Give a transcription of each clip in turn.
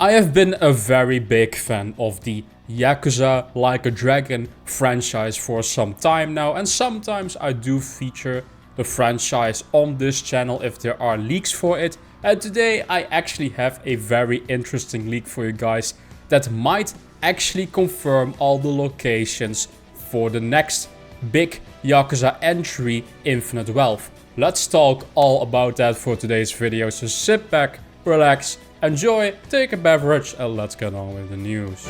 I have been a very big fan of the Yakuza Like a Dragon franchise for some time now, and sometimes I do feature the franchise on this channel if there are leaks for it. And today I actually have a very interesting leak for you guys that might actually confirm all the locations for the next big Yakuza entry, Infinite Wealth. Let's talk all about that for today's video, so sit back, relax, enjoy, take a beverage, and let's get on with the news.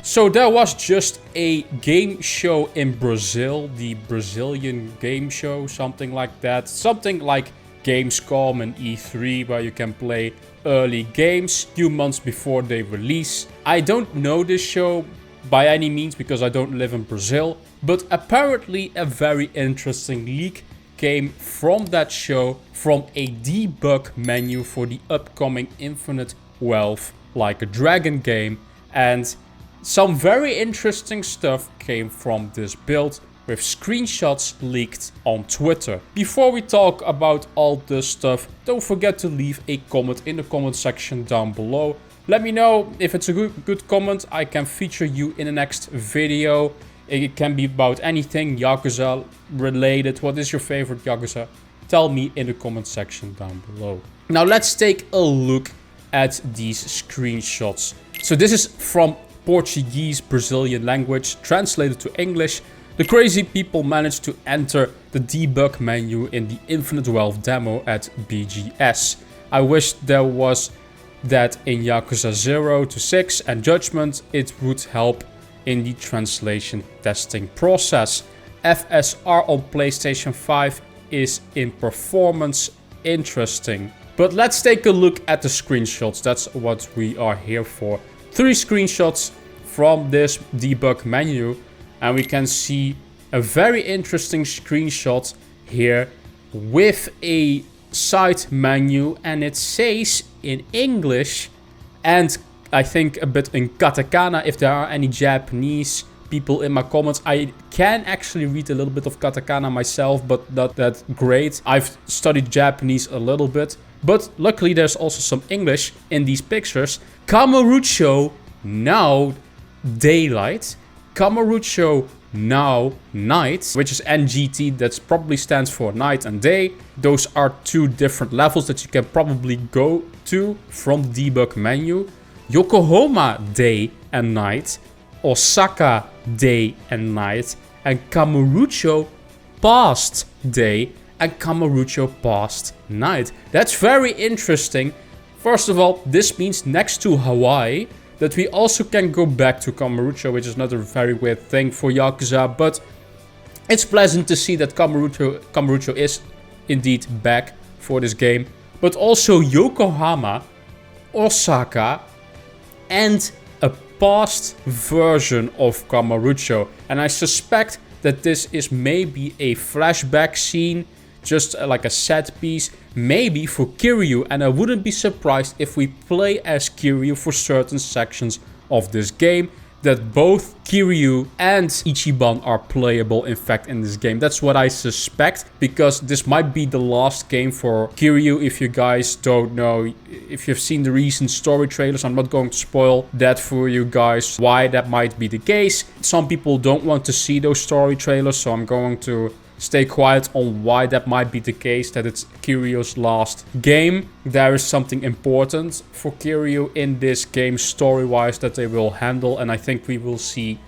So there was just a game show in Brazil, the Brazilian game show, something like that. Something like Gamescom and E3, where you can play early games few months before they release. I don't know this show by any means because I don't live in Brazil, but apparently a very interesting leak came from that show, from a debug menu for the upcoming Infinite Wealth Like a Dragon game, and some very interesting stuff came from this build with screenshots leaked on Twitter. Before we talk about all this stuff, don't forget to leave a comment in the comment section down below. Let me know if it's a good comment. I can feature you in the next video. It can be about anything Yakuza related. What is your favorite Yakuza? Tell me in the comment section down below. Now let's take a look at these screenshots. So this is from Portuguese Brazilian language translated to English. The crazy people managed to enter the debug menu in the Infinite Wealth demo at BGS. I wish there was that in Yakuza 0 to 6 and Judgment. It would help in the translation testing process. FSR on PlayStation 5 is in performance interesting. But let's take a look at the screenshots. That's what we are here for. 3 screenshots from this debug menu, and we can see a very interesting screenshot here with a side menu, and it says in English and I think a bit in katakana. If there are any Japanese people in my comments, I can actually read a little bit of katakana myself, but not that great. I've studied Japanese a little bit, but luckily there's also some English in these pictures. Kamurocho now daylight, Kamurocho now night, which is NGT. That probably stands for night and day. Those are 2 different levels that you can probably go to from the debug menu. Yokohama day and night, Osaka day and night, and Kamurocho past day and Kamurocho past night. That's very interesting. First of all, this means next to Hawaii that we also can go back to Kamurocho, which is not a very weird thing for Yakuza, but it's pleasant to see that Kamurocho is indeed back for this game. But also Yokohama, Osaka, and a past version of Kamurocho. And I suspect that this is maybe a flashback scene, just like a set piece, maybe for Kiryu, and I wouldn't be surprised if we play as Kiryu for certain sections of this game, that both Kiryu and Ichiban are playable in fact in this game. That's what I suspect, because this might be the last game for Kiryu. If you guys don't know, if you've seen the recent story trailers, I'm not going to spoil that for you guys, why that might be the case. Some people don't want to see those story trailers, so I'm going to stay quiet on why that might be the case, that it's Kiryu's last game. There is something important for Kiryu in this game story-wise that they will handle, and I think we will see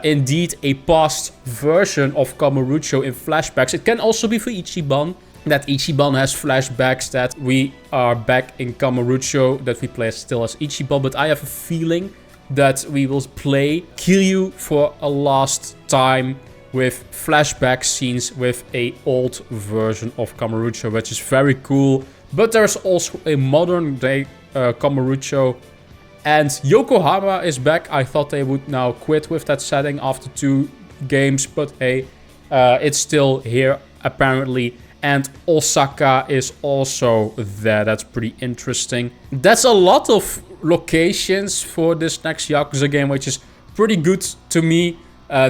indeed a past version of Kamurocho in flashbacks. It can also be for Ichiban, that Ichiban has flashbacks, that we are back in Kamurocho, that we play still as Ichiban, but I have a feeling that we will play Kiryu for a last time with flashback scenes with a old version of Kamurocho, which is very cool. But there's also a modern day Kamurocho, and Yokohama is back. I thought they would now quit with that setting after 2 games, but hey, it's still here apparently. And Osaka is also there. That's pretty interesting. That's a lot of locations for this next Yakuza game, which is pretty good to me.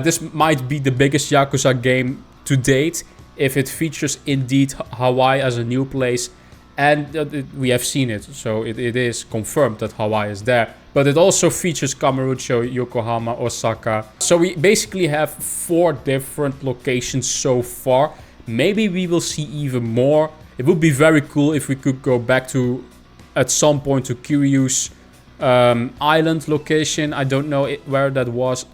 This might be the biggest Yakuza game to date, if it features indeed Hawaii as a new place And we have seen it, so it is confirmed that Hawaii is there. But it also features Kamurocho, Yokohama, Osaka. So we basically have 4 different locations so far. Maybe we will see even more. It would be very cool if we could go back to, at some point, to Kiryu's island location. I don't know where that was.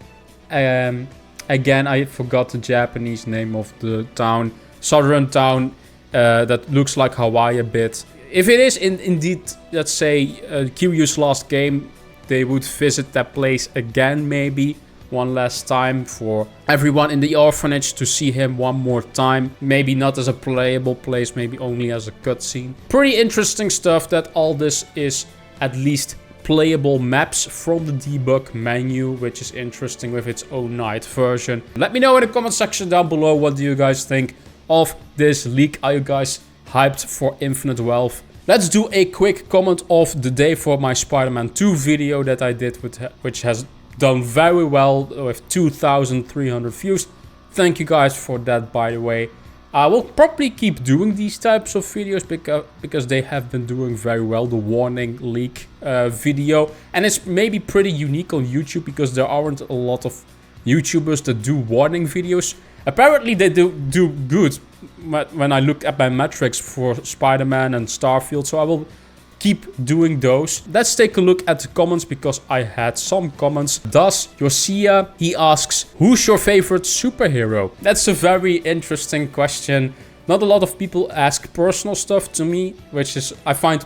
Again, I forgot the Japanese name of the town. Southern town that looks like Hawaii a bit. If it is indeed, let's say, Kiryu's last game, they would visit that place again, maybe one last time, for everyone in the orphanage to see him one more time. Maybe not as a playable place, maybe only as a cutscene. Pretty interesting stuff that all this is at least playable maps from the debug menu, which is interesting with its own night version. Let me know in the comment section down below, what do you guys think of this leak? Are you guys hyped for Infinite Wealth? Let's do a quick comment of the day for my Spider-Man 2 video that I did, which has done very well with 2,300 views. Thank you guys for that, by the way. I will probably keep doing these types of videos because they have been doing very well. The warning leak video. And it's maybe pretty unique on YouTube because there aren't a lot of YouTubers that do warning videos. Apparently they do good when I look at my metrics for Spider-Man and Starfield. So I will keep doing those. Let's take a look at the comments because I had some comments. Das Josia, he asks, who's your favorite superhero? That's a very interesting question. Not a lot of people ask personal stuff to me, which is, I find,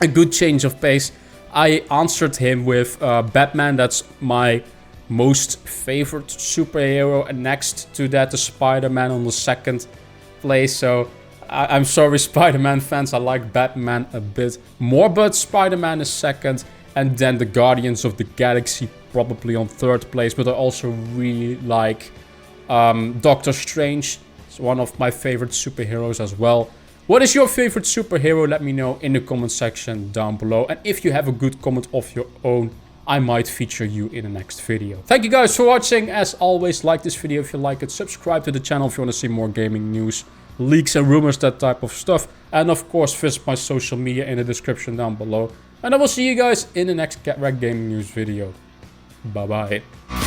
a good change of pace. I answered him with Batman. That's my most favorite superhero, and next to that the Spider-Man on the 2nd place. So I'm sorry, Spider-Man fans, I like Batman a bit more, but Spider-Man is 2nd, and then the Guardians of the Galaxy probably on 3rd place. But I also really like Doctor Strange. It's one of my favorite superheroes as well. What is your favorite superhero? Let me know in the comment section down below, and if you have a good comment of your own, I might feature you in the next video. Thank you guys for watching. As always, like this video if you like it. Subscribe to the channel if you want to see more gaming news, leaks and rumors, that type of stuff. And of course, visit my social media in the description down below. And I will see you guys in the next Get Rekt gaming news video. Bye bye.